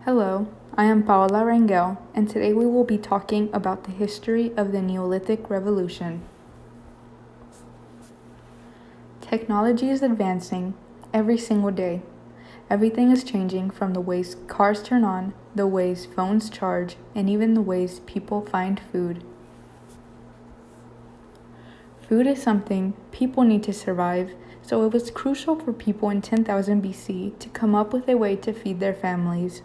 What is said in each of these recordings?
Hello, I am Paola Rangel, and today we will be talking about the history of the Neolithic Revolution. Technology is advancing every single day. Everything is changing from the ways cars turn on, the ways phones charge, and even the ways people find food. Food is something people need to survive, so it was crucial for people in 10,000 BC to come up with a way to feed their families.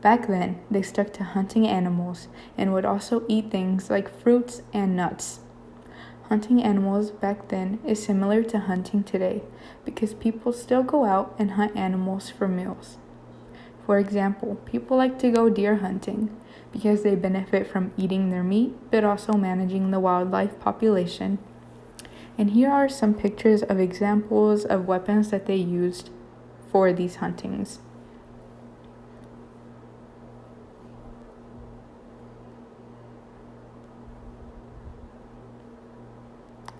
Back then, they stuck to hunting animals and would also eat things like fruits and nuts. Hunting animals back then is similar to hunting today because people still go out and hunt animals for meals. For example, people like to go deer hunting because they benefit from eating their meat but also managing the wildlife population. And here are some pictures of examples of weapons that they used for these huntings.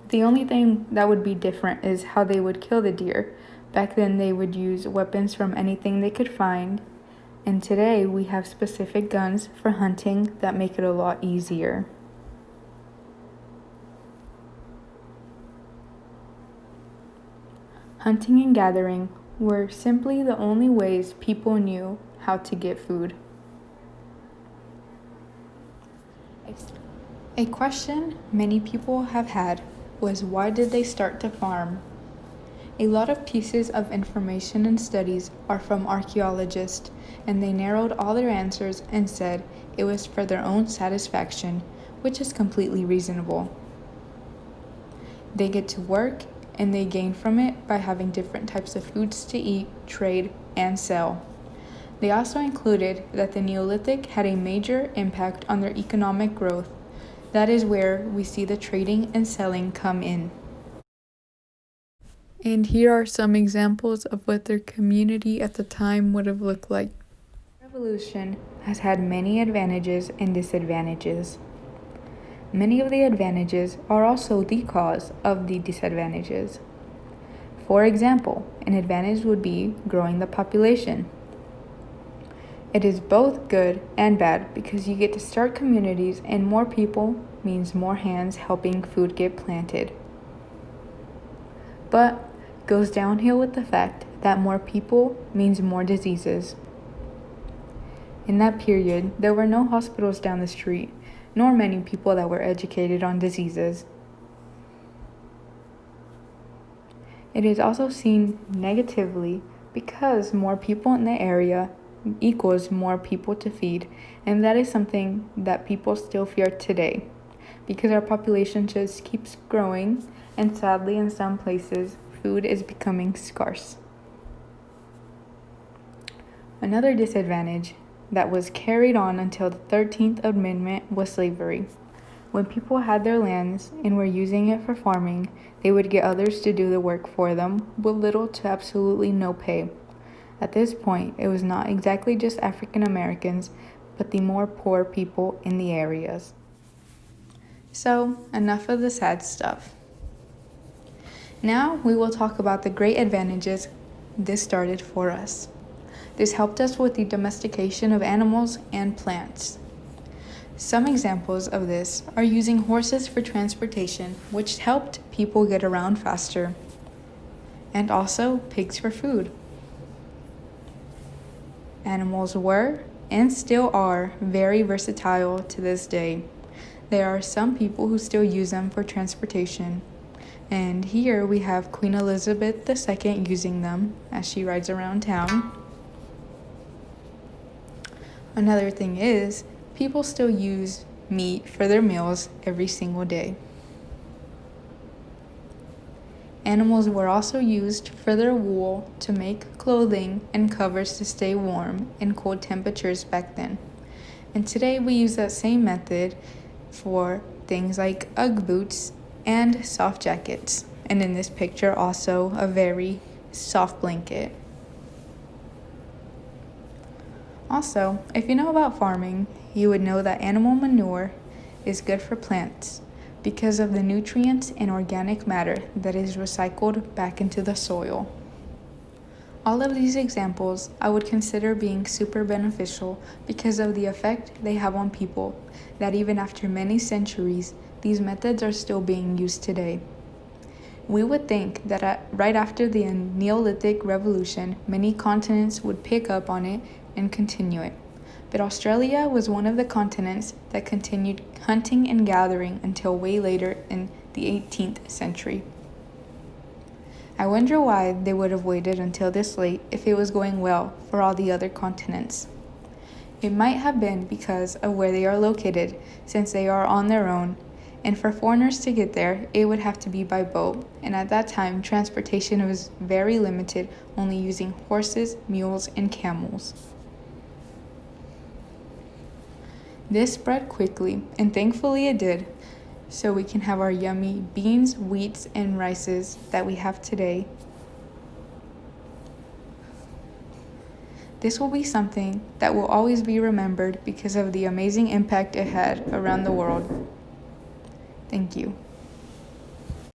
The only thing that would be different is how they would kill the deer. Back then, they would use weapons from anything they could find, and today we have specific guns for hunting that make it a lot easier. Hunting and gathering were simply the only ways people knew how to get food. A question many people have had was, why did they start to farm? A lot of pieces of information and studies are from archaeologists, and they narrowed all their answers and said it was for their own satisfaction, which is completely reasonable. They get to work and they gain from it by having different types of foods to eat, trade, and sell. They also included that the Neolithic had a major impact on their economic growth. That is where we see the trading and selling come in. And here are some examples of what their community at the time would have looked like. Revolution has had many advantages and disadvantages. Many of the advantages are also the cause of the disadvantages. For example, an advantage would be growing the population. It is both good and bad because you get to start communities, and more people means more hands helping food get planted. But goes downhill with the fact that more people means more diseases. In that period, there were no hospitals down the street, nor many people that were educated on diseases. It is also seen negatively because more people in the area equals more people to feed, and that is something that people still fear today because our population just keeps growing, and sadly in some places food is becoming scarce. Another disadvantage that was carried on until the 13th Amendment was slavery. When people had their lands and were using it for farming, they would get others to do the work for them with little to absolutely no pay. At this point, it was not exactly just African Americans, but the more poor people in the areas. So, enough of the sad stuff. Now we will talk about the great advantages this started for us. This helped us with the domestication of animals and plants. Some examples of this are using horses for transportation, which helped people get around faster, and also pigs for food. Animals were, and still are, very versatile to this day. There are some people who still use them for transportation. And here we have Queen Elizabeth II using them as she rides around town. Another thing is, people still use meat for their meals every single day. Animals were also used for their wool to make clothing and covers to stay warm in cold temperatures back then. And today we use that same method for things like Ugg boots and soft jackets. And in this picture also a very soft blanket. Also, if you know about farming, you would know that animal manure is good for plants because of the nutrients and organic matter that is recycled back into the soil. All of these examples I would consider being super beneficial because of the effect they have on people, that even after many centuries, these methods are still being used today. We would think that right after the Neolithic Revolution, many continents would pick up on it and continue it. But Australia was one of the continents that continued hunting and gathering until way later in the 18th century. I wonder why they would have waited until this late if it was going well for all the other continents. It might have been because of where they are located, since they are on their own, and for foreigners to get there, it would have to be by boat, and at that time, transportation was very limited, only using horses, mules, and camels. This spread quickly, and thankfully it did, so we can have our yummy beans, wheats, and rices that we have today. This will be something that will always be remembered because of the amazing impact it had around the world. Thank you.